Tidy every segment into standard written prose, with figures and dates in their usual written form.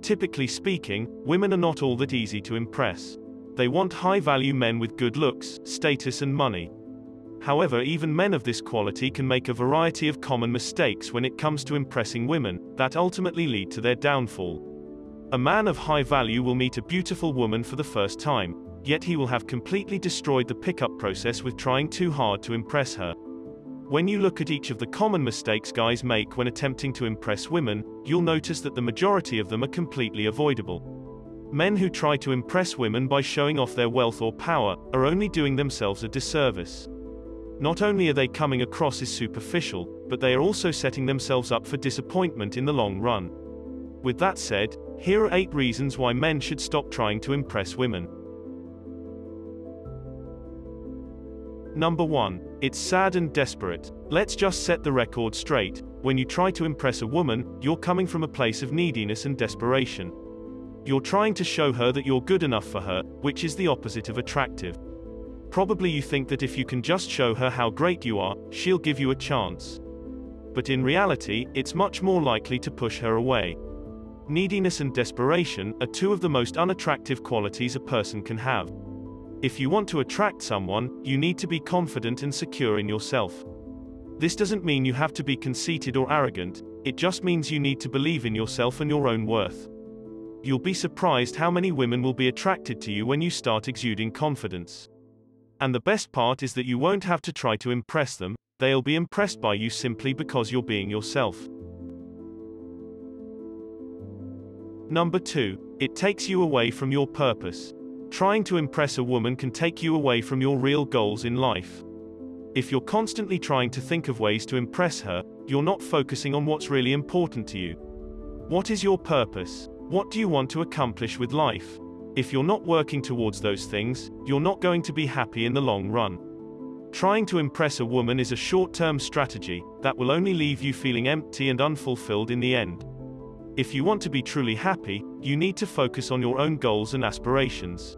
Typically speaking, women are not all that easy to impress. They want high-value men with good looks, status and money. However, even men of this quality can make a variety of common mistakes when it comes to impressing women, that ultimately lead to their downfall. A man of high value will meet a beautiful woman for the first time, yet he will have completely destroyed the pickup process with trying too hard to impress her. When you look at each of the common mistakes guys make when attempting to impress women, you'll notice that the majority of them are completely avoidable. Men who try to impress women by showing off their wealth or power are only doing themselves a disservice. Not only are they coming across as superficial, but they are also setting themselves up for disappointment in the long run. With that said, here are 8 reasons why men should stop trying to impress women. Number 1. It's sad and desperate. Let's just set the record straight. When you try to impress a woman, you're coming from a place of neediness and desperation. You're trying to show her that you're good enough for her, which is the opposite of attractive. Probably you think that if you can just show her how great you are, she'll give you a chance. But in reality, it's much more likely to push her away. Neediness and desperation are 2 of the most unattractive qualities a person can have. If you want to attract someone, you need to be confident and secure in yourself. This doesn't mean you have to be conceited or arrogant, it just means you need to believe in yourself and your own worth. You'll be surprised how many women will be attracted to you when you start exuding confidence. And the best part is that you won't have to try to impress them, they'll be impressed by you simply because you're being yourself. Number 2. It takes you away from your purpose. Trying to impress a woman can take you away from your real goals in life. If you're constantly trying to think of ways to impress her, you're not focusing on what's really important to you. What is your purpose? What do you want to accomplish with life? If you're not working towards those things, you're not going to be happy in the long run. Trying to impress a woman is a short-term strategy that will only leave you feeling empty and unfulfilled in the end. If you want to be truly happy, you need to focus on your own goals and aspirations.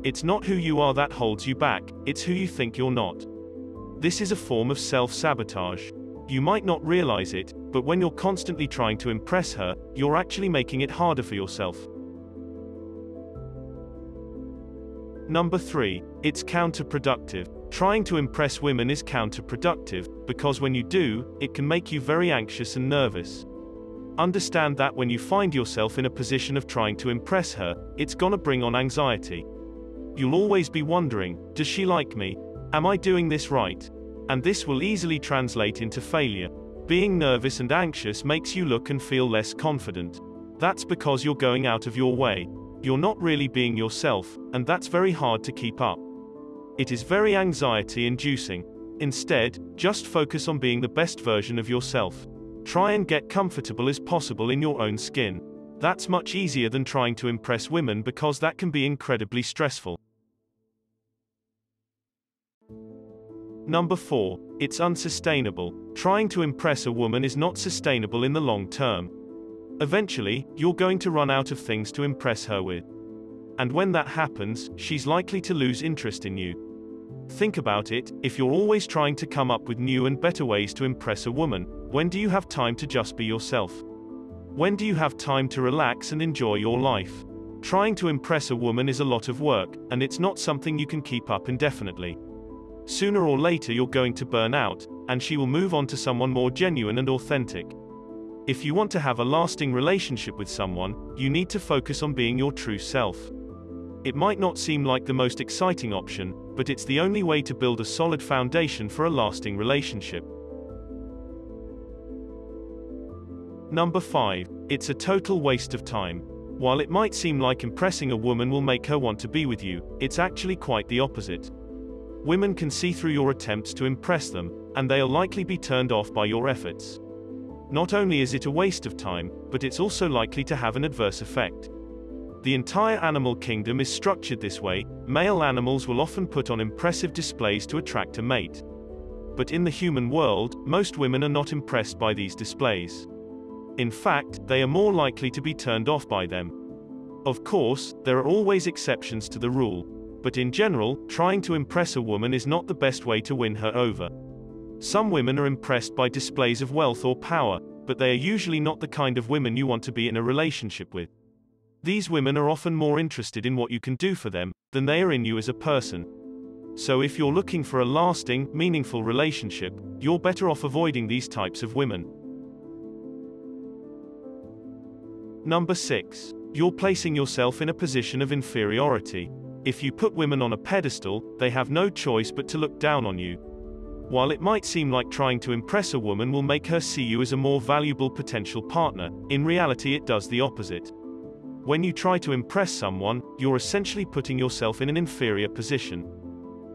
It's not who you are that holds you back, it's who you think you're not. This is a form of self-sabotage. You might not realize it, but when you're constantly trying to impress her, you're actually making it harder for yourself. Number 3. It's counterproductive. Trying to impress women is counterproductive, because when you do, it can make you very anxious and nervous. Understand that when you find yourself in a position of trying to impress her, it's gonna bring on anxiety. You'll always be wondering, does she like me? Am I doing this right? And this will easily translate into failure. Being nervous and anxious makes you look and feel less confident. That's because you're going out of your way. You're not really being yourself, and that's very hard to keep up. It is very anxiety-inducing. Instead, just focus on being the best version of yourself. Try and get comfortable as possible in your own skin. That's much easier than trying to impress women because that can be incredibly stressful. Number 4. It's unsustainable. Trying to impress a woman is not sustainable in the long term. Eventually, you're going to run out of things to impress her with. And when that happens, she's likely to lose interest in you. Think about it, if you're always trying to come up with new and better ways to impress a woman, when do you have time to just be yourself? When do you have time to relax and enjoy your life? Trying to impress a woman is a lot of work, and it's not something you can keep up indefinitely. Sooner or later you're going to burn out, and she will move on to someone more genuine and authentic. If you want to have a lasting relationship with someone, you need to focus on being your true self. It might not seem like the most exciting option, but it's the only way to build a solid foundation for a lasting relationship. Number 5. It's a total waste of time. While it might seem like impressing a woman will make her want to be with you, it's actually quite the opposite. Women can see through your attempts to impress them, and they'll likely be turned off by your efforts. Not only is it a waste of time, but it's also likely to have an adverse effect. The entire animal kingdom is structured this way. Male animals will often put on impressive displays to attract a mate. But in the human world, most women are not impressed by these displays. In fact, they are more likely to be turned off by them. Of course, there are always exceptions to the rule. But in general, trying to impress a woman is not the best way to win her over. Some women are impressed by displays of wealth or power, but they are usually not the kind of women you want to be in a relationship with. These women are often more interested in what you can do for them than they are in you as a person. So if you're looking for a lasting, meaningful relationship, you're better off avoiding these types of women. Number 6. You're placing yourself in a position of inferiority. If you put women on a pedestal, they have no choice but to look down on you. While it might seem like trying to impress a woman will make her see you as a more valuable potential partner, in reality it does the opposite. When you try to impress someone, you're essentially putting yourself in an inferior position.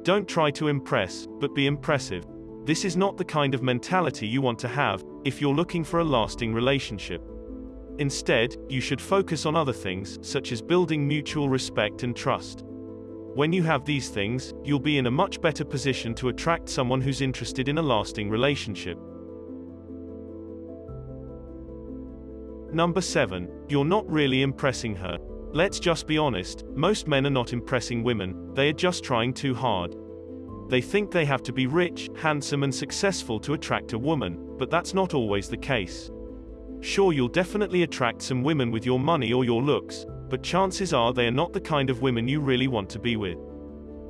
Don't try to impress, but be impressive. This is not the kind of mentality you want to have if you're looking for a lasting relationship. Instead, you should focus on other things, such as building mutual respect and trust. When you have these things, you'll be in a much better position to attract someone who's interested in a lasting relationship. Number 7. You're not really impressing her. Let's just be honest, most men are not impressing women, they are just trying too hard. They think they have to be rich, handsome and successful to attract a woman, but that's not always the case. Sure, you'll definitely attract some women with your money or your looks, but chances are they are not the kind of women you really want to be with.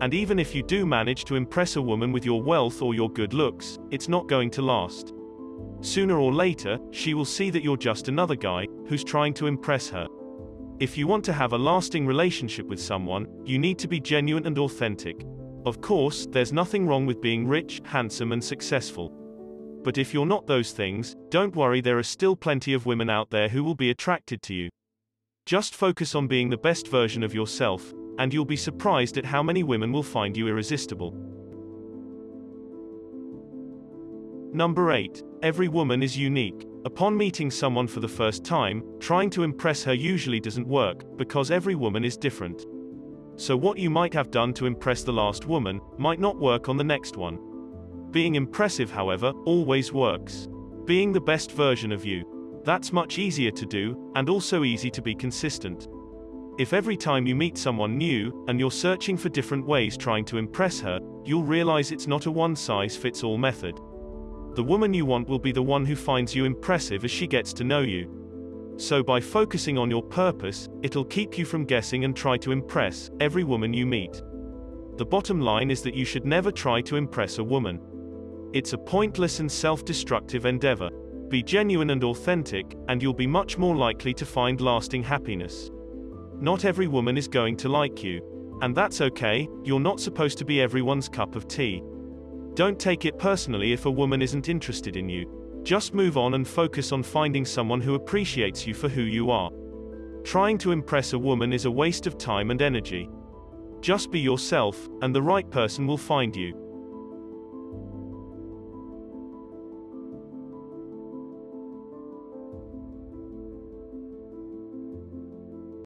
And even if you do manage to impress a woman with your wealth or your good looks, it's not going to last. Sooner or later, she will see that you're just another guy who's trying to impress her. If you want to have a lasting relationship with someone, you need to be genuine and authentic. Of course, there's nothing wrong with being rich, handsome and successful. But if you're not those things, don't worry, there are still plenty of women out there who will be attracted to you. Just focus on being the best version of yourself, and you'll be surprised at how many women will find you irresistible. Number 8. Every woman is unique. Upon meeting someone for the first time, trying to impress her usually doesn't work, because every woman is different. So what you might have done to impress the last woman, might not work on the next one. Being impressive, however, always works. Being the best version of you. That's much easier to do, and also easy to be consistent. If every time you meet someone new, and you're searching for different ways trying to impress her, you'll realize it's not a one-size-fits-all method. The woman you want will be the one who finds you impressive as she gets to know you. So by focusing on your purpose, it'll keep you from guessing and try to impress every woman you meet. The bottom line is that you should never try to impress a woman. It's a pointless and self-destructive endeavor. Be genuine and authentic, and you'll be much more likely to find lasting happiness. Not every woman is going to like you. And that's okay, you're not supposed to be everyone's cup of tea. Don't take it personally if a woman isn't interested in you. Just move on and focus on finding someone who appreciates you for who you are. Trying to impress a woman is a waste of time and energy. Just be yourself, and the right person will find you.